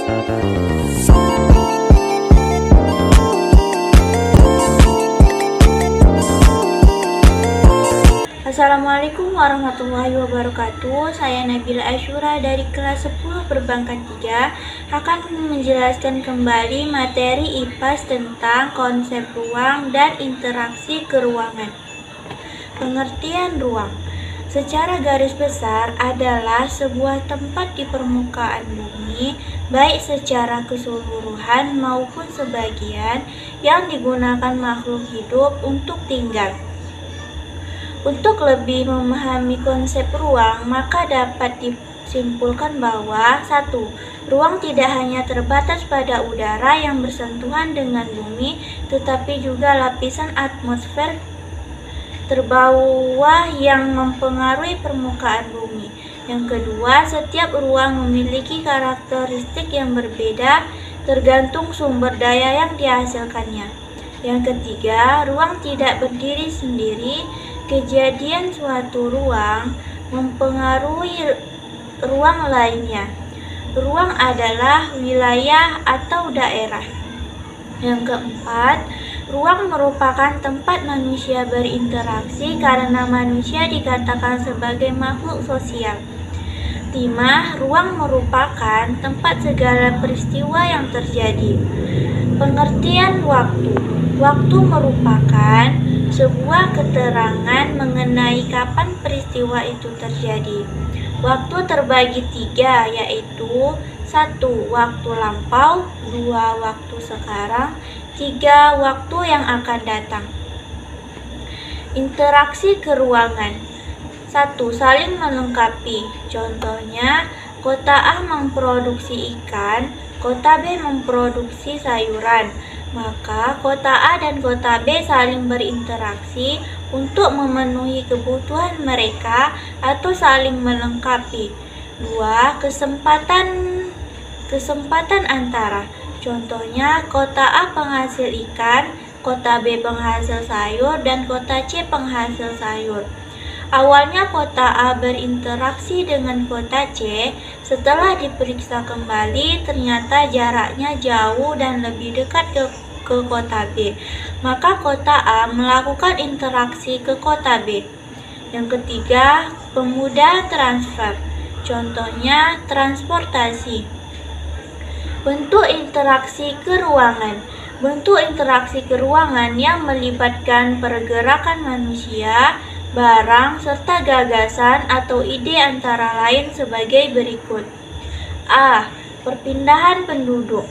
Assalamualaikum warahmatullahi wabarakatuh. Saya Nabila Asyura dari kelas 10 Perbankan 3 akan menjelaskan kembali materi IPAS tentang konsep ruang dan interaksi keruangan. Pengertian ruang secara garis besar adalah sebuah tempat di permukaan bumi, baik secara keseluruhan maupun sebagian, yang digunakan makhluk hidup untuk tinggal. Untuk lebih memahami konsep ruang, maka dapat disimpulkan bahwa 1. Ruang tidak hanya terbatas pada udara yang bersentuhan dengan bumi, tetapi juga lapisan atmosfer terbawah yang mempengaruhi permukaan bumi. Yang kedua, setiap ruang memiliki karakteristik yang berbeda tergantung sumber daya yang dihasilkannya. Yang ketiga, ruang tidak berdiri sendiri. Kejadian suatu ruang mempengaruhi ruang lainnya. Ruang adalah wilayah atau daerah. Yang keempat, ruang merupakan tempat manusia berinteraksi karena manusia dikatakan sebagai makhluk sosial. 5. Ruang merupakan tempat segala peristiwa yang terjadi. Pengertian waktu. Waktu merupakan sebuah keterangan mengenai kapan peristiwa itu terjadi. Waktu terbagi 3, yaitu 1. Waktu lampau, 2. Waktu sekarang, 3. Waktu yang akan datang. Interaksi keruangan. 1. Saling melengkapi. Contohnya, kota A memproduksi ikan, kota B memproduksi sayuran. Maka kota A dan kota B saling berinteraksi untuk memenuhi kebutuhan mereka atau saling melengkapi. 2. Kesempatan antara. Contohnya, kota A penghasil ikan, kota B penghasil sayur, dan kota C penghasil sayur. Awalnya kota A berinteraksi dengan kota C, setelah diperiksa kembali ternyata jaraknya jauh dan lebih dekat ke kota B. Maka kota A melakukan interaksi ke kota B. Yang ketiga, pemudahan transfer. Contohnya, transportasi. Bentuk interaksi keruangan. Bentuk interaksi keruangan yang melibatkan pergerakan manusia, barang, serta gagasan atau ide antara lain sebagai berikut. A. Perpindahan penduduk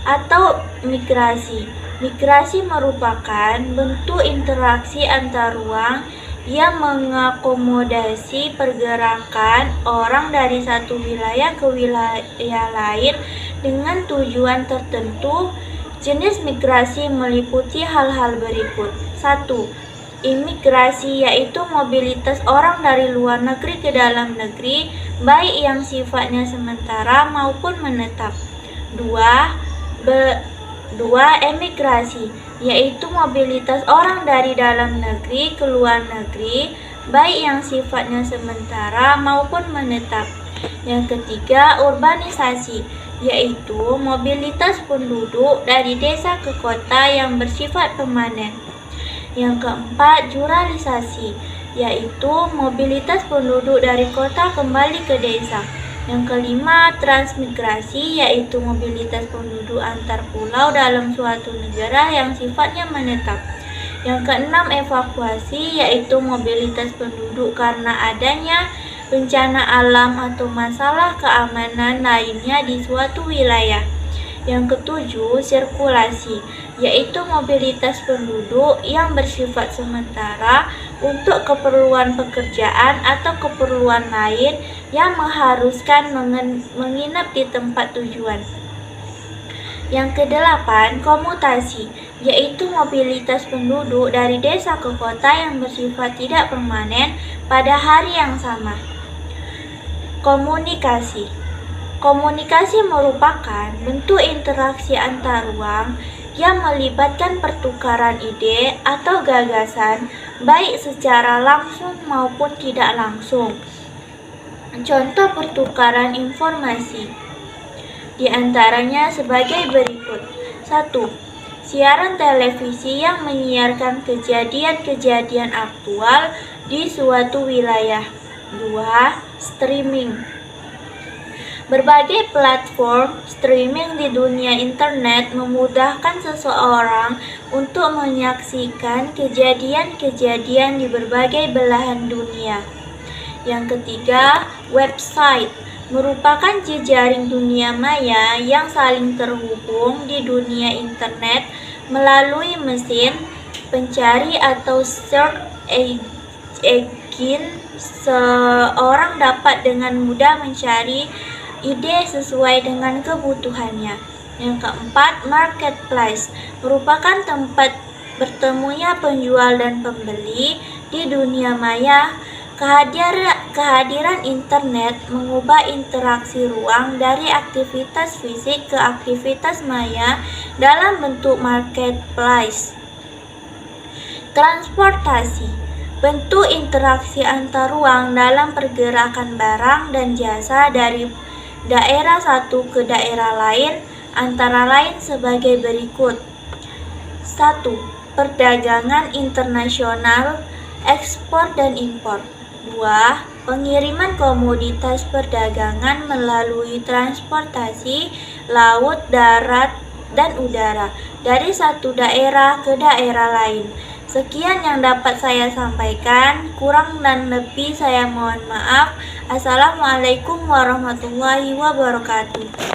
atau migrasi. Migrasi merupakan bentuk interaksi antar ruang yang mengakomodasi pergerakan orang dari satu wilayah ke wilayah lain dengan tujuan tertentu. Jenis migrasi meliputi hal-hal berikut. 1. Imigrasi, yaitu mobilitas orang dari luar negeri ke dalam negeri, baik yang sifatnya sementara maupun menetap. 2. Emigrasi, yaitu mobilitas orang dari dalam negeri ke luar negeri, baik yang sifatnya sementara maupun menetap. Yang ketiga, urbanisasi, yaitu mobilitas penduduk dari desa ke kota yang bersifat permanen. Yang keempat, juralisasi, yaitu mobilitas penduduk dari kota kembali ke desa. Yang kelima, transmigrasi, yaitu mobilitas penduduk antar pulau dalam suatu negara yang sifatnya menetap. Yang keenam, evakuasi, yaitu mobilitas penduduk karena adanya bencana alam atau masalah keamanan lainnya di suatu wilayah. Yang ketujuh, sirkulasi, yaitu mobilitas penduduk yang bersifat sementara untuk keperluan pekerjaan atau keperluan lain yang mengharuskan menginap di tempat tujuan. Yang kedelapan, komutasi, yaitu mobilitas penduduk dari desa ke kota yang bersifat tidak permanen pada hari yang sama. Komunikasi. Komunikasi merupakan bentuk interaksi antar ruang yang melibatkan pertukaran ide atau gagasan, baik secara langsung maupun tidak langsung. Contoh pertukaran informasi. Di antaranya sebagai berikut. 1. Siaran televisi yang menyiarkan kejadian-kejadian aktual di suatu wilayah. 2. Streaming. Berbagai platform streaming di dunia internet memudahkan seseorang untuk menyaksikan kejadian-kejadian di berbagai belahan dunia. Yang ketiga, website merupakan jejaring dunia maya yang saling terhubung di dunia internet melalui mesin pencari atau search engine. Seorang dapat dengan mudah mencari ide sesuai dengan kebutuhannya. Yang keempat, marketplace merupakan tempat bertemunya penjual dan pembeli di dunia maya. Kehadiran internet mengubah interaksi ruang dari aktivitas fisik ke aktivitas maya dalam bentuk marketplace. Transportasi, bentuk interaksi antar ruang dalam pergerakan barang dan jasa dari daerah satu ke daerah lain, antara lain sebagai berikut. 1. Perdagangan internasional, ekspor dan impor. 2. Pengiriman komoditas perdagangan melalui transportasi laut, darat, dan udara dari satu daerah ke daerah lain. Sekian yang dapat saya sampaikan, kurang dan lebih saya mohon maaf. Assalamualaikum warahmatullahi wabarakatuh.